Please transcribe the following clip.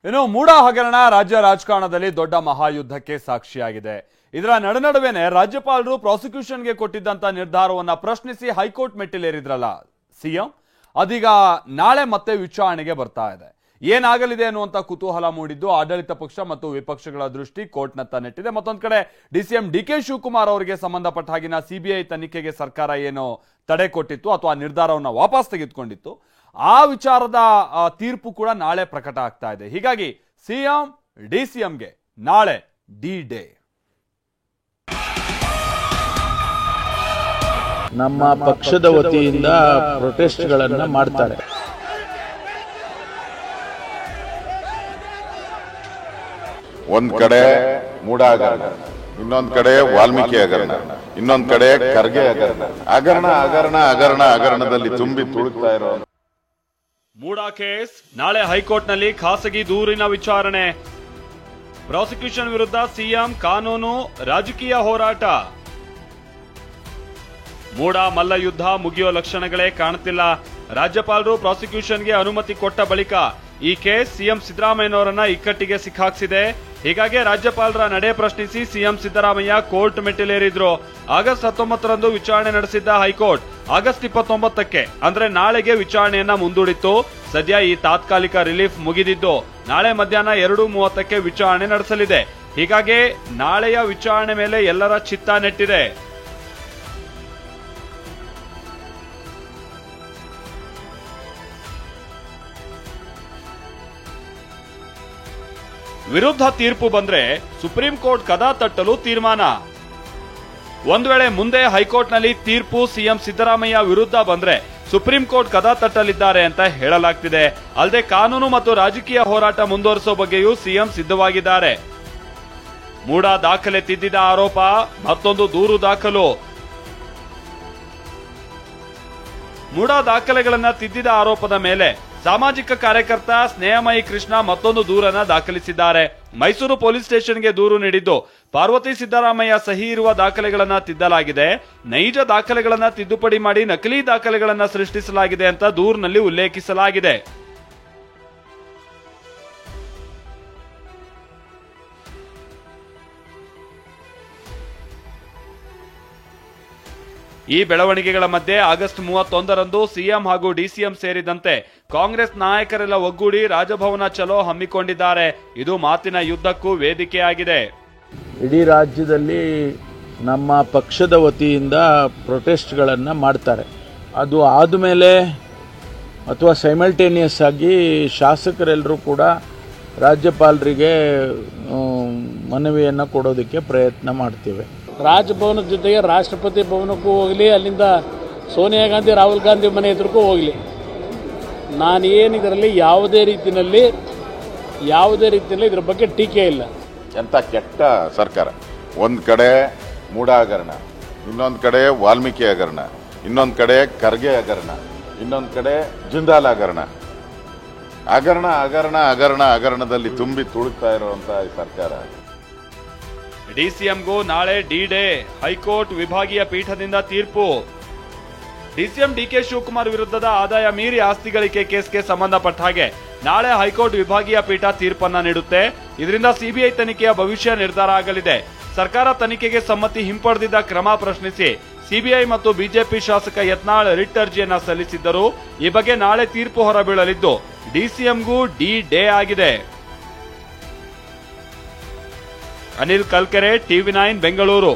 ಇನ್ನು ಮೂಡ ಹಗರಣ ರಾಜ್ಯ ರಾಜಕಾರಣದಲ್ಲಿ ದೊಡ್ಡ ಮಹಾಯುದ್ಧಕ್ಕೆ ಸಾಕ್ಷಿಯಾಗಿದೆ. ಇದರ ನಡುವೆನೆ ರಾಜ್ಯಪಾಲರು ಪ್ರಾಸಿಕ್ಯೂಷನ್ಗೆ ಕೊಟ್ಟಿದ್ದಂತ ನಿರ್ಧಾರವನ್ನ ಪ್ರಶ್ನಿಸಿ ಹೈಕೋರ್ಟ್ ಮೆಟ್ಟಿಲೇರಿದ್ರಲ್ಲ ಸಿಎಂ, ಅದೀಗ ನಾಳೆ ಮತ್ತೆ ವಿಚಾರಣೆಗೆ ಬರ್ತಾ ಇದೆ. ಏನಾಗಲಿದೆ ಅನ್ನುವಂತ ಕುತೂಹಲ ಮೂಡಿದ್ದು ಆಡಳಿತ ಪಕ್ಷ ಮತ್ತು ವಿಪಕ್ಷಗಳ ದೃಷ್ಟಿ ಕೋರ್ಟ್ನತ್ತ ನೆಟ್ಟಿದೆ. ಮತ್ತೊಂದು ಕಡೆ ಡಿಸಿಎಂ ಡಿಕೆ ಶಿವಕುಮಾರ್ ಅವರಿಗೆ ಸಂಬಂಧಪಟ್ಟ ಹಾಗಿನ ಸಿಬಿಐ ತನಿಖೆಗೆ ಸರ್ಕಾರ ಏನು ತಡೆ ಕೊಟ್ಟಿತ್ತು ಅಥವಾ ನಿರ್ಧಾರವನ್ನ ವಾಪಸ್ ತೆಗೆದುಕೊಂಡಿತ್ತು, ಆ ವಿಚಾರದ ತೀರ್ಪು ಕೂಡ ನಾಳೆ ಪ್ರಕಟ ಆಗ್ತಾ ಇದೆ. ಹೀಗಾಗಿ ಸಿಎಂ ಡಿಸಿಎಂಗೆ ನಾಳೆ ಡಿ ಡೇ. ನಮ್ಮ ಪಕ್ಷದ ವತಿಯಿಂದ ಪ್ರೊಟೆಸ್ಟ್ಗಳನ್ನು ಮಾಡ್ತಾರೆ. ಒಂದ್ ಕಡೆ ಮೂಡ ಹಗರಣ, ಇನ್ನೊಂದ್ ಕಡೆ ವಾಲ್ಮೀಕಿ ಹಗರಣ, ಇನ್ನೊಂದ್ ಕಡೆ ಖರ್ಗೆ ಹಗರಣದಲ್ಲಿ ತುಂಬಿ ತುಳುಕ್ತಾ ಇರೋ ಮೂಡ ಕೇಸ್ ನಾಳೆ ಹೈಕೋರ್ಟ್ನಲ್ಲಿ ಖಾಸಗಿ ದೂರಿನ ವಿಚಾರಣೆ. ಪ್ರಾಸಿಕ್ಯೂಷನ್ ವಿರುದ್ಧ ಸಿಎಂ ಕಾನೂನು ರಾಜಕೀಯ ಹೋರಾಟ. ಮೂಡ ಮಲ್ಲ ಯುದ್ಧ ಮುಗಿಯೋ ಲಕ್ಷಣಗಳೇ ಕಾಣುತ್ತಿಲ್ಲ. ರಾಜ್ಯಪಾಲರು ಪ್ರಾಸಿಕ್ಯೂಷನ್ಗೆ ಅನುಮತಿ ಕೊಟ್ಟ ಬಳಿಕ ಈ ಕೇಸ್ ಸಿಎಂ ಸಿದ್ದರಾಮಯ್ಯನವರನ್ನ ಇಕ್ಕಟ್ಟಿಗೆ ಸಿಕ್ಕಾಕ್ಸಿದೆ. ಹೀಗಾಗಿ ರಾಜ್ಯಪಾಲರ ನಡೆ ಪ್ರಶ್ನಿಸಿ ಸಿಎಂ ಸಿದ್ದರಾಮಯ್ಯ ಕೋರ್ಟ್ ಮೆಟ್ಟಿಲೇರಿದ್ರು. ಆಗಸ್ಟ್ 19ರಂದು ವಿಚಾರಣೆ ನಡೆಸಿದ್ದ ಹೈಕೋರ್ಟ್ ಆಗಸ್ಟ್ 29ಕ್ಕೆ ಅಂದ್ರೆ ನಾಳೆಗೆ ವಿಚಾರಣೆಯನ್ನ ಮುಂದೂಡಿತ್ತು. ಸದ್ಯ ಈ ತಾತ್ಕಾಲಿಕ ರಿಲೀಫ್ ಮುಗಿದಿದ್ದು ನಾಳೆ ಮಧ್ಯಾಹ್ನ 2:30ಕ್ಕೆ ವಿಚಾರಣೆ ನಡೆಸಲಿದೆ. ಹೀಗಾಗಿ ನಾಳೆಯ ವಿಚಾರಣೆ ಮೇಲೆ ಎಲ್ಲರ ಚಿತ್ತ ನೆಟ್ಟಿದೆ. ವಿರುದ್ಧ ತೀರ್ಪು ಬಂದ್ರೆ ಸುಪ್ರೀಂ ಕೋರ್ಟ್ ಕದ ತಟ್ಟಲು ತೀರ್ಮಾನ. ಒಂದ್ ವೇಳೆ ಮುಂದೆ ಹೈಕೋರ್ಟ್ನಲ್ಲಿ ತೀರ್ಪು ಸಿಎಂ ಸಿದ್ದರಾಮಯ್ಯ ವಿರುದ್ಧ ಬಂದ್ರೆ ಸುಪ್ರೀಂ ಕೋರ್ಟ್ ಕದ ತಟ್ಟಲಿದ್ದಾರೆ ಅಂತ ಹೇಳಲಾಗ್ತಿದೆ. ಅಲ್ಲದೆ ಕಾನೂನು ಮತ್ತು ರಾಜಕೀಯ ಹೋರಾಟ ಮುಂದುವರಿಸೋ ಬಗ್ಗೆಯೂ ಸಿಎಂ ಸಿದ್ಧವಾಗಿದ್ದಾರೆ. ಮೂಡ ದಾಖಲೆ ತಿದ್ದಿದ ಆರೋಪ, ಮತ್ತೊಂದು ದೂರು ದಾಖಲು. ಮೂಡ ದಾಖಲೆಗಳನ್ನ ತಿದ್ದಿದ ಆರೋಪದ ಮೇಲೆ ಸಾಮಾಜಿಕ ಕಾರ್ಯಕರ್ತ ಸ್ನೇಹಮಯಿ ಕೃಷ್ಣ ಮತ್ತೊಂದು ದೂರನ್ನ ದಾಖಲಿಸಿದ್ದಾರೆ. ಮೈಸೂರು ಪೊಲೀಸ್ ಸ್ಟೇಷನ್ಗೆ ದೂರು ನೀಡಿದ್ದು ಪಾರ್ವತಿ ಸಿದ್ದರಾಮಯ್ಯ ಸಹಿ ಇರುವ ದಾಖಲೆಗಳನ್ನ ತಿದ್ದಲಾಗಿದೆ, ನೈಜ ದಾಖಲೆಗಳನ್ನ ತಿದ್ದುಪಡಿ ಮಾಡಿ ನಕಲಿ ದಾಖಲೆಗಳನ್ನ ಸೃಷ್ಟಿಸಲಾಗಿದೆ ಅಂತ ದೂರಿನಲ್ಲಿ ಉಲ್ಲೇಖಿಸಲಾಗಿದೆ. ಈ ಬೆಳವಣಿಗೆಗಳ ಮಧ್ಯೆ ಆಗಸ್ಟ್ 31ರಂದು ಸಿಎಂ ಹಾಗೂ ಡಿಸಿಎಂ ಸೇರಿದಂತೆ ಕಾಂಗ್ರೆಸ್ ನಾಯಕರೆಲ್ಲ ಒಗ್ಗೂಡಿ ರಾಜಭವನ ಚಲೋ ಹಮ್ಮಿಕೊಂಡಿದ್ದಾರೆ. ಇದು ಮಾತಿನ ಯುದ್ಧಕ್ಕೂ ವೇದಿಕೆಯಾಗಿದೆ. ಇಡೀ ರಾಜ್ಯದಲ್ಲಿ ನಮ್ಮ ಪಕ್ಷದ ವತಿಯಿಂದ ಪ್ರೊಟೆಸ್ಟ್ಗಳನ್ನು ಮಾಡ್ತಾರೆ. ಅದು ಆದಮೇಲೆ ಅಥವಾ ಸೈಮಲ್ಟೇನಿಯಸ್ ಆಗಿ ಶಾಸಕರೆಲ್ಲರೂ ಕೂಡ ರಾಜ್ಯಪಾಲರಿಗೆ ಮನವಿಯನ್ನು ಕೊಡೋದಕ್ಕೆ ಪ್ರಯತ್ನ ಮಾಡ್ತೇವೆ. ರಾಜಭವನದ ಜೊತೆಗೆ ರಾಷ್ಟ್ರಪತಿ ಭವನಕ್ಕೂ ಹೋಗಲಿ, ಅಲ್ಲಿಂದ ಸೋನಿಯಾ ಗಾಂಧಿ ರಾಹುಲ್ ಗಾಂಧಿ ಮನೆ ಎದುರಿಗೂ ಹೋಗಲಿ. ನಾನೇನು ಇದರಲ್ಲಿ ಯಾವುದೇ ರೀತಿಯಲ್ಲಿ ಇದ್ರ ಬಗ್ಗೆ ಟೀಕೆ ಇಲ್ಲ. ಎಂತ ಕೆಟ್ಟ ಸರ್ಕಾರ. ಒಂದ್ ಕಡೆ ಮೂಡ ಹಗರಣ, ಇನ್ನೊಂದ್ ಕಡೆ ವಾಲ್ಮೀಕಿ ಹಗರಣ, ಇನ್ನೊಂದ್ ಕಡೆ ಖರ್ಗೆ ಹಗರಣ, ಇನ್ನೊಂದ್ ಕಡೆ ಜಿಂದಾಲ್ ಹಗರಣದಲ್ಲಿ ತುಂಬಿ ತುಳುಕ್ತಾ ಇರುವಂತ ಈ ಸರ್ಕಾರ. ಡಿಸಿಎಂಗೂ ನಾಳೆ ಡಿ ಡೇ. ಹೈಕೋರ್ಟ್ ವಿಭಾಗೀಯ ಪೀಠದಿಂದ ತೀರ್ಪು. ಡಿಸಿಎಂ ಡಿಕೆ ಶಿವಕುಮಾರ್ ವಿರುದ್ಧದ ಆದಾಯ ಮೀರಿ ಆಸ್ತಿ ಗಳಿಕೆ ಕೇಸ್ಗೆ ಸಂಬಂಧಪಟ್ಟ ಹಾಗೆ ನಾಳೆ ಹೈಕೋರ್ಟ್ ವಿಭಾಗೀಯ ಪೀಠ ತೀರ್ಪನ್ನ ನೀಡುತ್ತೆ. ಇದರಿಂದ ಸಿಬಿಐ ತನಿಖೆಯ ಭವಿಷ್ಯ ನಿರ್ಧಾರ ಆಗಲಿದೆ. ಸರ್ಕಾರ ತನಿಖೆಗೆ ಸಮ್ಮತಿ ಹಿಂಪಡೆದಿದ್ದ ಕ್ರಮ ಪ್ರಶ್ನಿಸಿ ಸಿಬಿಐ ಮತ್ತು ಬಿಜೆಪಿ ಶಾಸಕ ಯತ್ನಾಳ್ ರಿಟ್ ಅರ್ಜಿಯನ್ನ ಸಲ್ಲಿಸಿದ್ದರು. ಈ ಬಗ್ಗೆ ನಾಳೆ ತೀರ್ಪು ಹೊರಬೀಳಲಿದ್ದು ಡಿಸಿಎಂಗೂ ಡಿ ಡೇ ಆಗಿದೆ. ಅನಿಲ್ ಕಲ್ಕೆರೆ, ಟಿವಿ9 ಬೆಂಗಳೂರು.